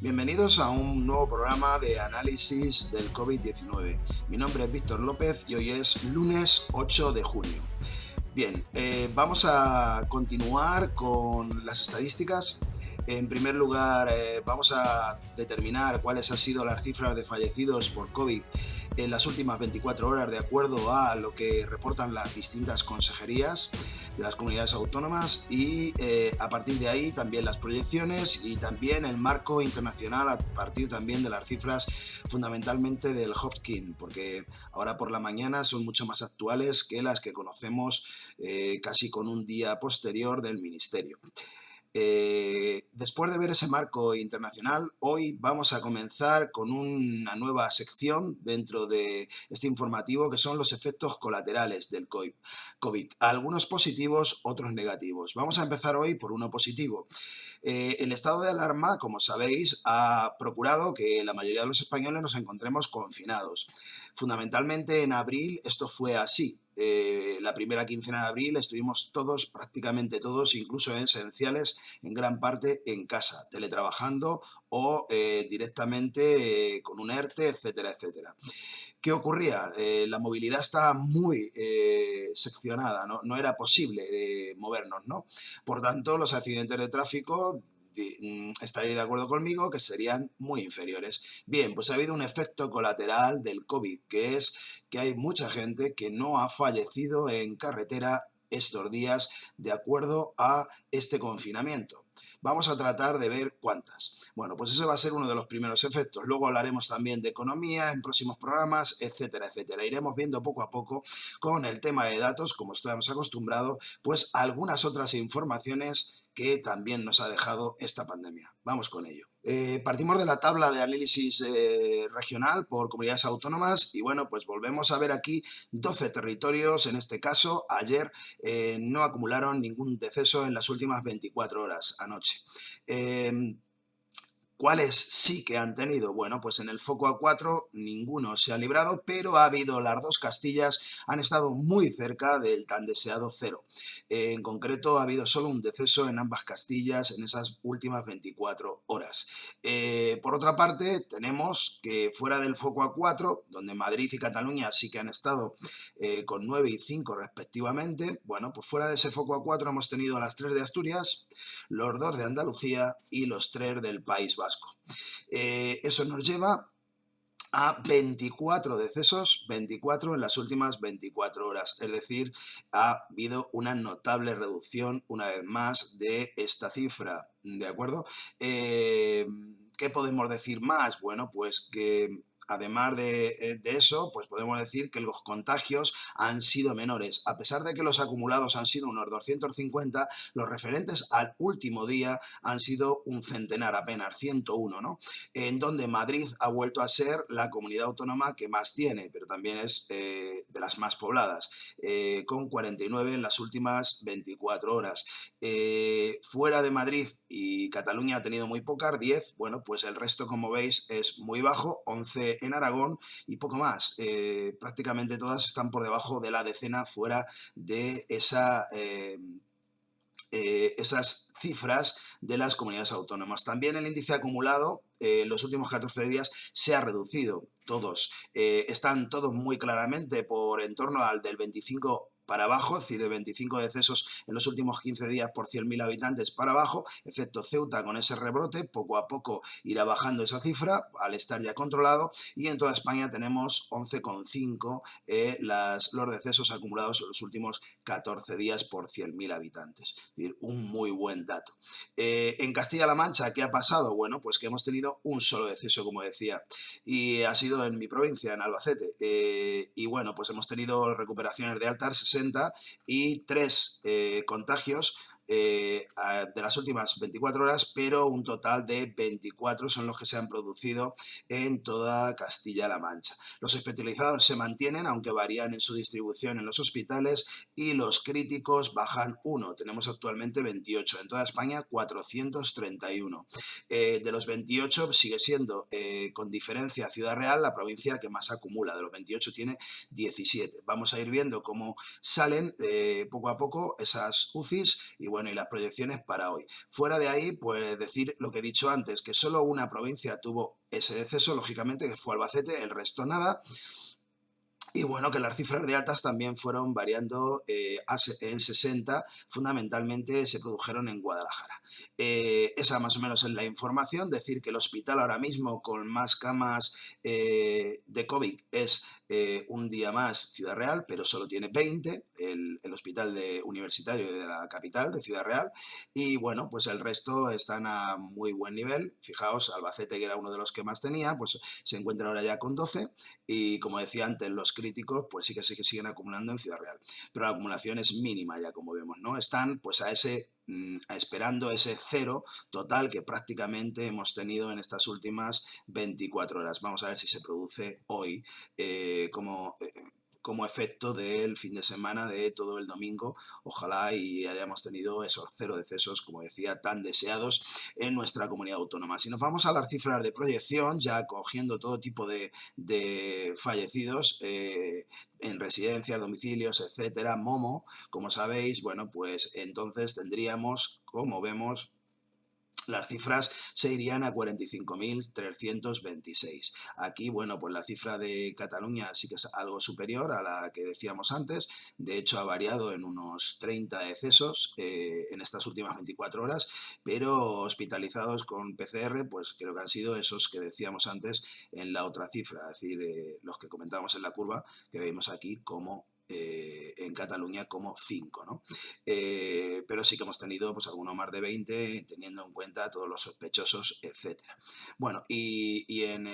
Bienvenidos a un nuevo programa de análisis del COVID-19. Mi nombre es Víctor López y hoy es lunes 8 de junio. Bien, vamos a continuar con las estadísticas. En primer lugar, vamos a determinar cuáles han sido las cifras de fallecidos por COVID en las últimas 24 horas de acuerdo a lo que reportan las distintas consejerías de las comunidades autónomas y a partir de ahí también las proyecciones y también el marco internacional a partir también de las cifras fundamentalmente del Hopkins, porque ahora por la mañana son mucho más actuales que las que conocemos casi con un día posterior del Ministerio. Después de ver ese marco internacional, hoy vamos a comenzar con una nueva sección dentro de este informativo que son los efectos colaterales del COVID. Algunos positivos, otros negativos. Vamos a empezar hoy por uno positivo. El estado de alarma, como sabéis, ha procurado que la mayoría de los españoles nos encontremos confinados. Fundamentalmente en abril esto fue así. La primera quincena de abril estuvimos todos, prácticamente todos, incluso esenciales, en gran parte en casa, teletrabajando o directamente con un ERTE, etcétera, etcétera. ¿Qué ocurría? La movilidad estaba muy seccionada, no era posible movernos, ¿no? Por tanto, los accidentes de tráfico estaréis de acuerdo conmigo que serían muy inferiores. Bien, pues ha habido un efecto colateral del COVID, que es que hay mucha gente que no ha fallecido en carretera estos días de acuerdo a este confinamiento. Vamos a tratar de ver cuántas. Bueno, pues ese va a ser uno de los primeros efectos. Luego hablaremos también de economía en próximos programas, etcétera, etcétera. Iremos viendo poco a poco con el tema de datos, como estamos acostumbrados, pues algunas otras informaciones que también nos ha dejado esta pandemia. Vamos con ello. Partimos de la tabla de análisis regional por comunidades autónomas y bueno, pues volvemos a ver aquí 12 territorios, en este caso ayer no acumularon ningún deceso en las últimas 24 horas anoche. ¿Cuáles sí que han tenido? Bueno, pues en el foco A4 ninguno se ha librado, pero ha habido las dos Castillas, han estado muy cerca del tan deseado cero. En concreto, ha habido solo un deceso en ambas Castillas en esas últimas 24 horas. Por otra parte, tenemos que fuera del foco A4, donde Madrid y Cataluña sí que han estado con 9 y 5 respectivamente, bueno, pues fuera de ese foco A4 hemos tenido las 3 de Asturias, los 2 de Andalucía y los 3 del País Vasco. Eso nos lleva a 24 decesos, 24 en las últimas 24 horas. Es decir, ha habido una notable reducción, una vez más, de esta cifra. ¿De acuerdo? ¿Qué podemos decir más? Bueno, pues que además de eso, pues podemos decir que los contagios han sido menores. A pesar de que los acumulados han sido unos 250, los referentes al último día han sido un centenar apenas, 101, ¿no? En donde Madrid ha vuelto a ser la comunidad autónoma que más tiene, pero también es de las más pobladas, con 49 en las últimas 24 horas. Fuera de Madrid y Cataluña ha tenido muy pocas, 10, bueno, pues el resto, como veis, es muy bajo, 11 en Aragón y poco más. Prácticamente todas están por debajo de la decena fuera de esas cifras de las comunidades autónomas. También el índice acumulado en los últimos 14 días se ha reducido. Todos están todos muy claramente por en torno al del 25 para abajo, es decir, de 25 decesos en los últimos 15 días por 100.000 habitantes para abajo, excepto Ceuta con ese rebrote, poco a poco irá bajando esa cifra al estar ya controlado y en toda España tenemos 11,5 los decesos acumulados en los últimos 14 días por 100.000 habitantes, es decir, un muy buen dato. En Castilla-La Mancha, ¿qué ha pasado? Bueno, pues que hemos tenido un solo deceso, como decía, y ha sido en mi provincia, en Albacete, y bueno, pues hemos tenido recuperaciones de altas, 60 y 3 contagios de las últimas 24 horas, pero un total de 24 son los que se han producido en toda Castilla-La Mancha. Los hospitalizados se mantienen, aunque varían en su distribución en los hospitales, y los críticos bajan 1. Tenemos actualmente 28. En toda España, 431. De los 28 sigue siendo, con diferencia, Ciudad Real la provincia que más acumula. De los 28 tiene 17. Vamos a ir viendo cómo salen poco a poco esas UCIs y bueno, y las proyecciones para hoy. Fuera de ahí, pues decir lo que he dicho antes, que solo una provincia tuvo ese deceso, lógicamente, que fue Albacete, el resto nada. Y bueno, que las cifras de altas también fueron variando en 60, fundamentalmente se produjeron en Guadalajara. Esa más o menos es la información, decir que el hospital ahora mismo con más camas de COVID es un día más Ciudad Real, pero solo tiene 20, el hospital universitario de la capital, de Ciudad Real, y bueno, pues el resto están a muy buen nivel. Fijaos, Albacete, que era uno de los que más tenía, pues se encuentra ahora ya con 12, y como decía antes, los críticos pues sí que siguen acumulando en Ciudad Real, pero la acumulación es mínima ya, como vemos, ¿no? Están pues esperando ese cero total que prácticamente hemos tenido en estas últimas 24 horas. Vamos a ver si se produce hoy como efecto del fin de semana de todo el domingo. Ojalá y hayamos tenido esos 0 decesos, como decía, tan deseados en nuestra comunidad autónoma. Si nos vamos a las cifras de proyección, ya cogiendo todo tipo de fallecidos en residencias, domicilios, etcétera, Momo, como sabéis, bueno, pues entonces tendríamos, como vemos, las cifras se irían a 45.326. Aquí, bueno, pues la cifra de Cataluña sí que es algo superior a la que decíamos antes. De hecho, ha variado en unos 30 decesos en estas últimas 24 horas, pero hospitalizados con PCR, pues creo que han sido esos que decíamos antes en la otra cifra, es decir, los que comentábamos en la curva, que vemos aquí como en Cataluña como 5, ¿no? Pero sí que hemos tenido pues algunos más de 20, teniendo en cuenta todos los sospechosos, etcétera. Bueno, y en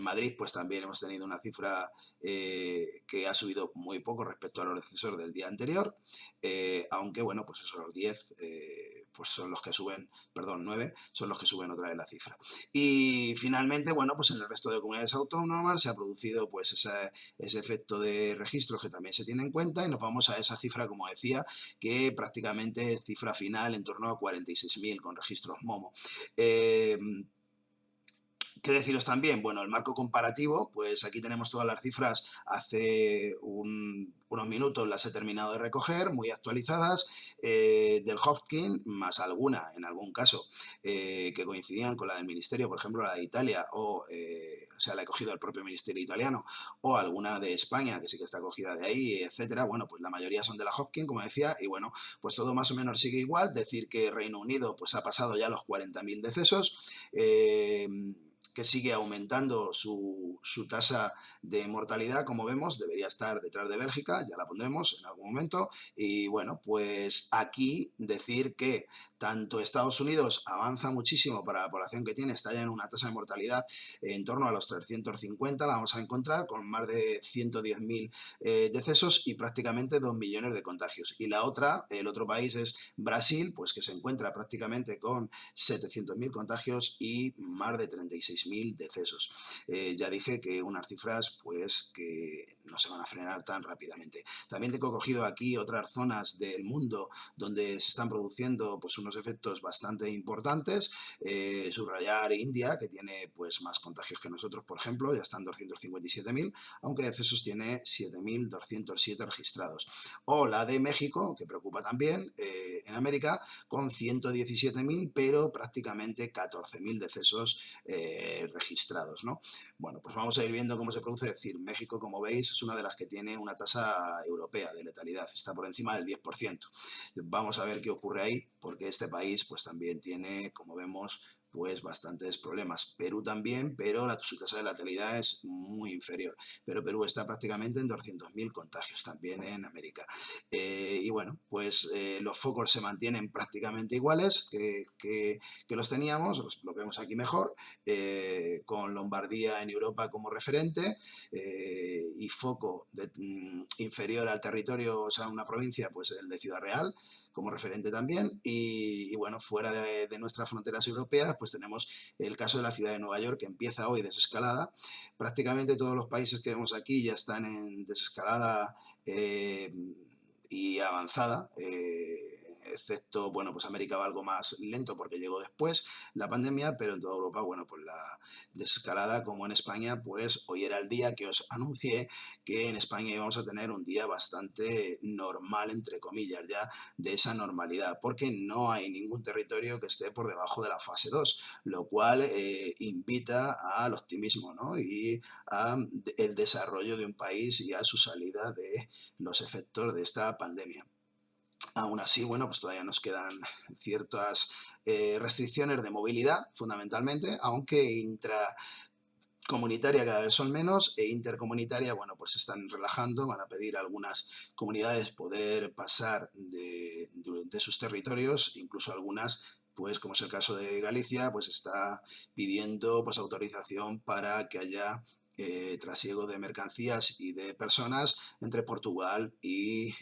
Madrid pues también hemos tenido una cifra que ha subido muy poco respecto a los decesos del día anterior, aunque bueno, pues esos 10 pues son los que suben, perdón, 9 son los que suben otra vez la cifra. Y finalmente, bueno, pues en el resto de comunidades autónomas se ha producido pues ese efecto de registros que también se tiene en cuenta, y nos vamos a esa cifra, como decía, que prácticamente es cifra final en torno a 46.000 con registros Momo. ¿Qué deciros también? Bueno, el marco comparativo, pues aquí tenemos todas las cifras, hace unos minutos las he terminado de recoger, muy actualizadas, del Hopkins, más alguna, en algún caso, que coincidían con la del Ministerio, por ejemplo, la de Italia, o sea, la he cogido del propio Ministerio italiano, o alguna de España, que sí que está cogida de ahí, etcétera. Bueno, pues la mayoría son de la Hopkins, como decía, y bueno, pues todo más o menos sigue igual, decir que Reino Unido pues ha pasado ya los 40.000 decesos, que sigue aumentando su tasa de mortalidad, como vemos, debería estar detrás de Bélgica, ya la pondremos en algún momento, y bueno, pues aquí decir que tanto Estados Unidos avanza muchísimo para la población que tiene, está ya en una tasa de mortalidad en torno a los 350, la vamos a encontrar con más de 110.000 decesos y prácticamente 2 millones de contagios. Y la otra, el otro país es Brasil, pues que se encuentra prácticamente con 700.000 contagios y más de 36.000 decesos. Ya dije que unas cifras pues que no se van a frenar tan rápidamente. También tengo cogido aquí otras zonas del mundo donde se están produciendo pues unos efectos bastante importantes. Subrayar India, que tiene pues más contagios que nosotros, por ejemplo, ya están 257.000, aunque decesos tiene 7.207 registrados. O la de México, que preocupa también, en América, con 117.000, pero prácticamente 14.000 decesos registrados, ¿no? Bueno, pues vamos a ir viendo cómo se produce. Es decir, México, como veis, es una de las que tiene una tasa europea de letalidad, está por encima del 10%. Vamos a ver qué ocurre ahí, porque este país pues también tiene, como vemos, pues bastantes problemas. Perú también, pero su tasa de letalidad es muy inferior. Pero Perú está prácticamente en 200.000 contagios también en América. Y bueno, pues los focos se mantienen prácticamente iguales que los teníamos, lo vemos aquí mejor, con Lombardía en Europa como referente, y foco inferior al territorio, o sea, una provincia, pues el de Ciudad Real como referente también, y bueno, fuera de nuestras fronteras europeas, pues tenemos el caso de la ciudad de Nueva York, que empieza hoy desescalada. Prácticamente todos los países que vemos aquí ya están en desescalada y avanzada, excepto, bueno, pues América va algo más lento porque llegó después la pandemia, pero en toda Europa, bueno, pues la desescalada, como en España, pues hoy era el día que os anuncié que en España íbamos a tener un día bastante normal, entre comillas, ya de esa normalidad, porque no hay ningún territorio que esté por debajo de la fase 2, lo cual invita al optimismo, ¿no? Y al desarrollo de un país y a su salida de los efectos de esta pandemia. Aún así, bueno, pues todavía nos quedan ciertas restricciones de movilidad, fundamentalmente, aunque intracomunitaria cada vez son menos e intercomunitaria, bueno, pues se están relajando, van a pedir a algunas comunidades poder pasar de sus territorios, incluso algunas, pues como es el caso de Galicia, pues está pidiendo pues autorización para que haya trasiego de mercancías y de personas entre Portugal y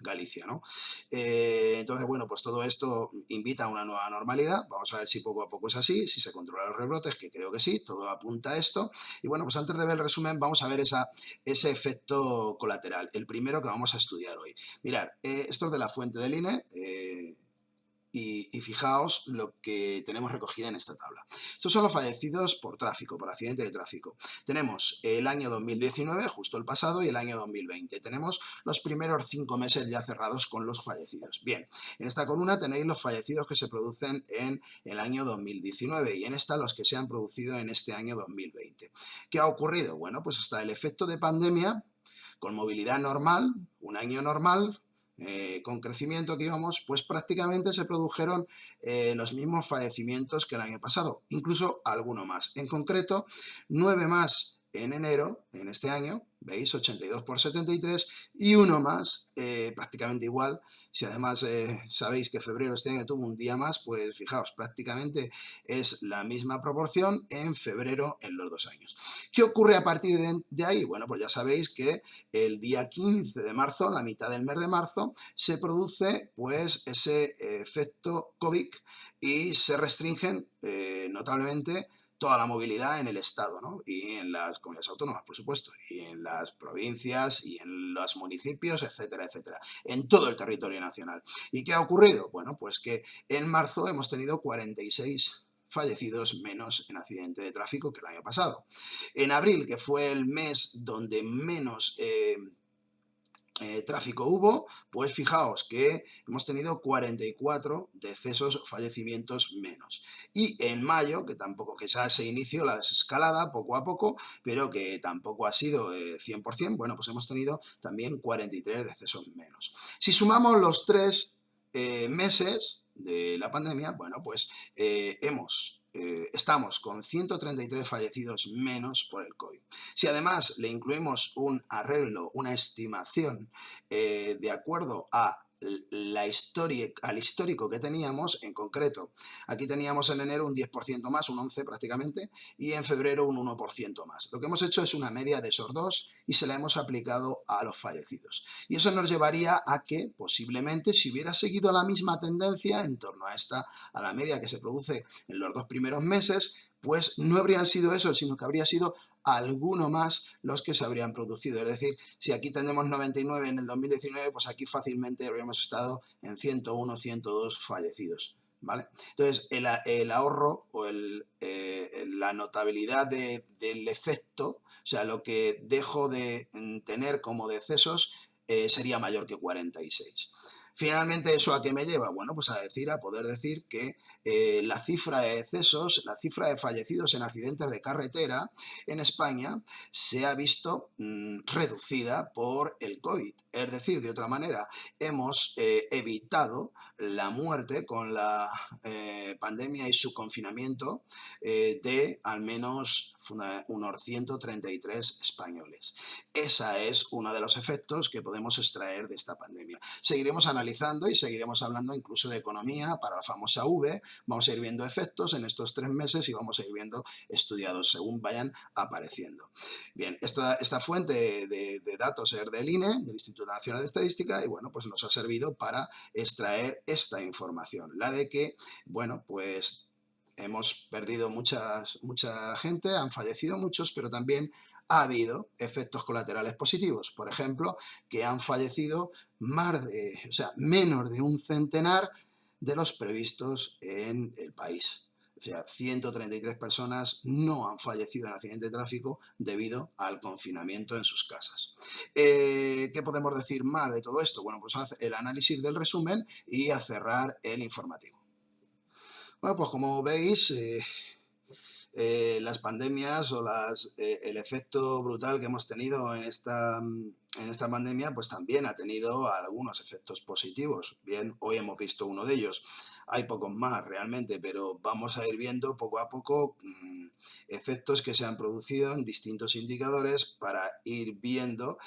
Galicia, ¿no? Entonces, bueno, pues todo esto invita a una nueva normalidad. Vamos a ver si poco a poco es así, si se controlan los rebrotes, que creo que sí, todo apunta a esto. Y bueno, pues antes de ver el resumen, vamos a ver ese efecto colateral, el primero que vamos a estudiar hoy. Mirad, esto es de la fuente del INE. Y fijaos lo que tenemos recogido en esta tabla. Estos son los fallecidos por tráfico, por accidente de tráfico. Tenemos el año 2019, justo el pasado, y el año 2020. Tenemos los primeros 5 meses ya cerrados con los fallecidos. Bien, en esta columna tenéis los fallecidos que se producen en el año 2019 y en esta los que se han producido en este año 2020. ¿Qué ha ocurrido? Bueno, pues hasta el efecto de pandemia, con movilidad normal, un año normal, con crecimiento que íbamos, pues prácticamente se produjeron los mismos fallecimientos que el año pasado, incluso alguno más. En concreto, 9 más en enero, en este año, veis, 82 por 73, y uno más, prácticamente igual. Si además sabéis que febrero este año tuvo un día más, pues fijaos, prácticamente es la misma proporción en febrero en los 2 años. ¿Qué ocurre a partir de ahí? Bueno, pues ya sabéis que el día 15 de marzo, la mitad del mes de marzo, se produce pues ese efecto COVID y se restringen notablemente toda la movilidad en el Estado, ¿no? Y en las comunidades autónomas, por supuesto, y en las provincias y en los municipios, etcétera, etcétera, en todo el territorio nacional. ¿Y qué ha ocurrido? Bueno, pues que en marzo hemos tenido 46 fallecidos menos en accidente de tráfico que el año pasado. En abril, que fue el mes donde menos tráfico hubo, pues fijaos que hemos tenido 44 decesos, fallecimientos menos. Y en mayo, que tampoco, que ya se inició la desescalada poco a poco, pero que tampoco ha sido 100%, bueno, pues hemos tenido también 43 decesos menos. Si sumamos los 3 meses de la pandemia, bueno, pues estamos con 133 fallecidos menos por el COVID. Si además le incluimos un arreglo, una estimación de acuerdo a al histórico que teníamos, en concreto, aquí teníamos en enero un 10% más, un 11% prácticamente, y en febrero un 1% más. Lo que hemos hecho es una media de esos dos y se la hemos aplicado a los fallecidos. Y eso nos llevaría a que, posiblemente, si hubiera seguido la misma tendencia en torno a la media que se produce en los 2 primeros meses, pues no habrían sido eso, sino que habría sido alguno más los que se habrían producido. Es decir, si aquí tenemos 99 en el 2019, pues aquí fácilmente habríamos estado en 101, 102 fallecidos, ¿vale? Entonces, el ahorro o la notabilidad del efecto, o sea, lo que dejo de tener como decesos, sería mayor que 46. Finalmente, ¿eso a qué me lleva? Bueno, pues a poder decir que la cifra de decesos, la cifra de fallecidos en accidentes de carretera en España se ha visto reducida por el COVID. Es decir, de otra manera, hemos evitado la muerte con la pandemia y su confinamiento de al menos unos 133 españoles. Ese es uno de los efectos que podemos extraer de esta pandemia. Seguiremos analizando y seguiremos hablando incluso de economía para la famosa V. Vamos a ir viendo efectos en estos 3 meses y vamos a ir viendo estudiados según vayan apareciendo. Bien, esta fuente de datos es del INE, del Instituto Nacional de Estadística, y bueno, pues nos ha servido para extraer esta información, la de que, bueno, pues hemos perdido mucha gente, han fallecido muchos, pero también ha habido efectos colaterales positivos. Por ejemplo, que han fallecido menos de un centenar de los previstos en el país. O sea, 133 personas no han fallecido en accidente de tráfico debido al confinamiento en sus casas. ¿Qué podemos decir más de todo esto? Bueno, pues el análisis del resumen y a cerrar el informativo. Bueno, pues como veis, las pandemias o el efecto brutal que hemos tenido en esta pandemia, pues también ha tenido algunos efectos positivos. Bien, hoy hemos visto uno de ellos. Hay pocos más realmente, pero vamos a ir viendo poco a poco efectos que se han producido en distintos indicadores para ir viendo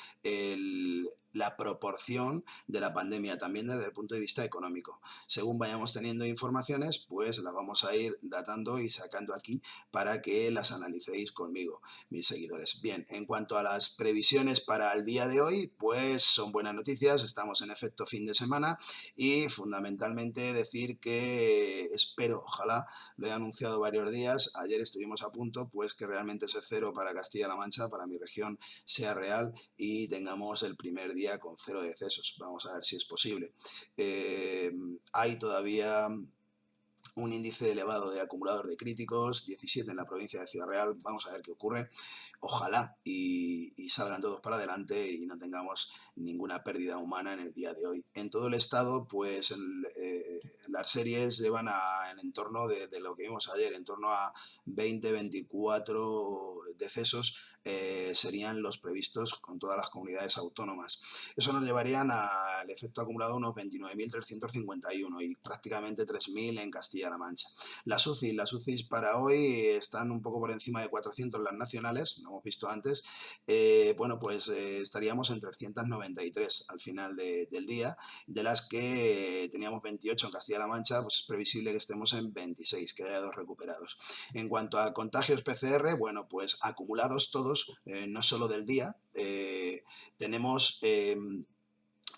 la proporción de la pandemia también desde el punto de vista económico. Según vayamos teniendo informaciones, pues las vamos a ir datando y sacando aquí para que las analicéis conmigo, mis seguidores. Bien, en cuanto a las previsiones para el día de hoy, pues son buenas noticias, estamos en efecto fin de semana y fundamentalmente decir que espero, ojalá, lo he anunciado varios días, ayer estuvimos a punto, pues que realmente ese cero para Castilla-La Mancha, para mi región, sea real y tengamos el primer día con 0 decesos. Vamos a ver si es posible. Hay todavía un índice elevado de acumulador de críticos, 17 en la provincia de Ciudad Real. Vamos a ver qué ocurre. Ojalá y salgan todos para adelante y no tengamos ninguna pérdida humana en el día de hoy. En todo el estado, pues las series llevan en entorno de lo que vimos ayer, en torno a 20-24 decesos serían los previstos con todas las comunidades autónomas. Eso nos llevarían al efecto acumulado unos 29.351 y prácticamente 3.000 en Castilla-La Mancha. Las UCIs para hoy están un poco por encima de 400 las nacionales, lo hemos visto antes. Bueno, pues estaríamos en 393 al final del día, de las que teníamos 28 en Castilla-La Mancha, pues es previsible que estemos en 26, que haya 2 recuperados. En cuanto a contagios PCR, bueno, pues acumulados todos, no solo del día, tenemos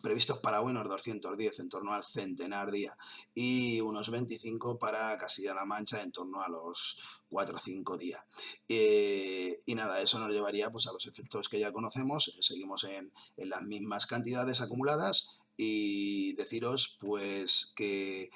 previstos para hoy unos 210, en torno al centenar día, y unos 25 para Castilla-La Mancha, en torno a los 4 o 5 días. Y nada, eso nos llevaría pues a los efectos que ya conocemos, seguimos en las mismas cantidades acumuladas, y deciros pues que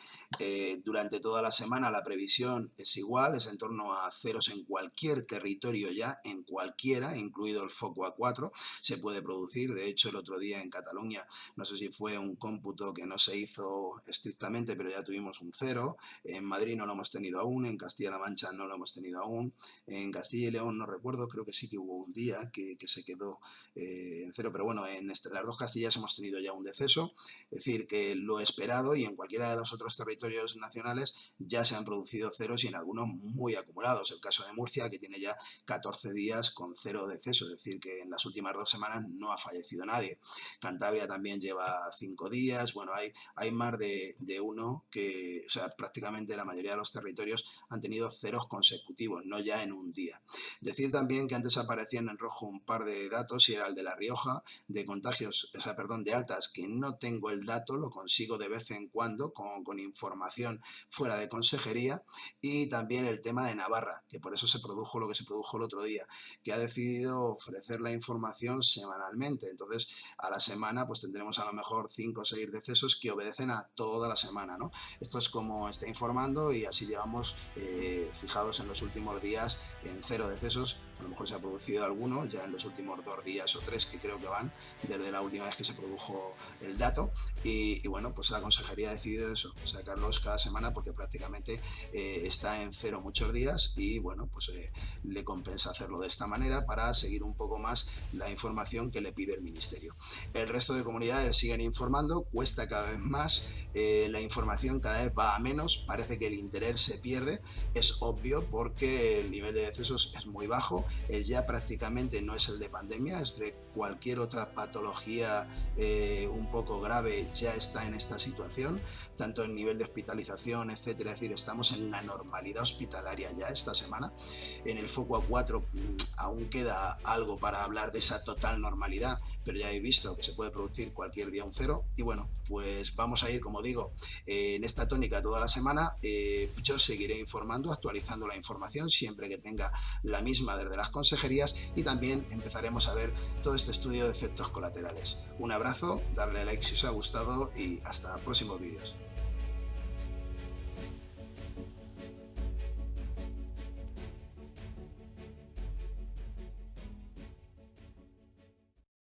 durante toda la semana la previsión es igual, es en torno a ceros en cualquier territorio ya, en cualquiera, incluido el foco A4, se puede producir. De hecho, el otro día en Cataluña, no sé si fue un cómputo que no se hizo estrictamente, pero ya tuvimos un 0. En Madrid no lo hemos tenido aún, en Castilla-La Mancha no lo hemos tenido aún, en Castilla y León no recuerdo, creo que sí que hubo un día que se quedó en 0, pero bueno, en las 2 Castillas hemos tenido ya un deceso. Es decir, que lo esperado, y en cualquiera de los otros territorios nacionales ya se han producido ceros y en algunos muy acumulados. El caso de Murcia, que tiene ya 14 días con 0 decesos, es decir, que en las últimas 2 semanas no ha fallecido nadie. Cantabria también lleva 5 días. Bueno, hay más de uno que, o sea, prácticamente la mayoría de los territorios han tenido ceros consecutivos, no ya en un día. Decir también que antes aparecían en rojo un par de datos, y era el de La Rioja, de contagios, o sea, perdón, de altas, que no tengo el dato, lo consigo de vez en cuando con información fuera de consejería, y también el tema de Navarra, que por eso se produjo lo que se produjo el otro día, que ha decidido ofrecer la información semanalmente. Entonces, a la semana pues tendremos a lo mejor 5 o 6 decesos que obedecen a toda la semana, ¿no? Esto es como está informando, y así llevamos fijados en los últimos días en 0 decesos. A lo mejor se ha producido alguno ya en los últimos 2 días o 3, que creo que van desde la última vez que se produjo el dato, y bueno, pues la consejería ha decidido eso, sacarlos cada semana, porque prácticamente está en 0 muchos días, y bueno, pues le compensa hacerlo de esta manera para seguir un poco más la información que le pide el ministerio. El resto de comunidades siguen informando, cuesta cada vez más, la información cada vez va a menos, parece que el interés se pierde, es obvio porque el nivel de decesos es muy bajo, ya prácticamente no es el de pandemia, es de cualquier otra patología un poco grave, ya está en esta situación, tanto en nivel de hospitalización, etcétera. Es decir, estamos en la normalidad hospitalaria ya esta semana. En el foco A4 aún queda algo para hablar de esa total normalidad, pero ya he visto que se puede producir cualquier día un cero. Y bueno, pues vamos a ir, como digo, en esta tónica toda la semana. Yo seguiré informando, actualizando la información siempre que tenga la misma desde las consejerías, y también empezaremos a ver todo este estudio de efectos colaterales. Un abrazo, darle a like si os ha gustado y hasta próximos vídeos.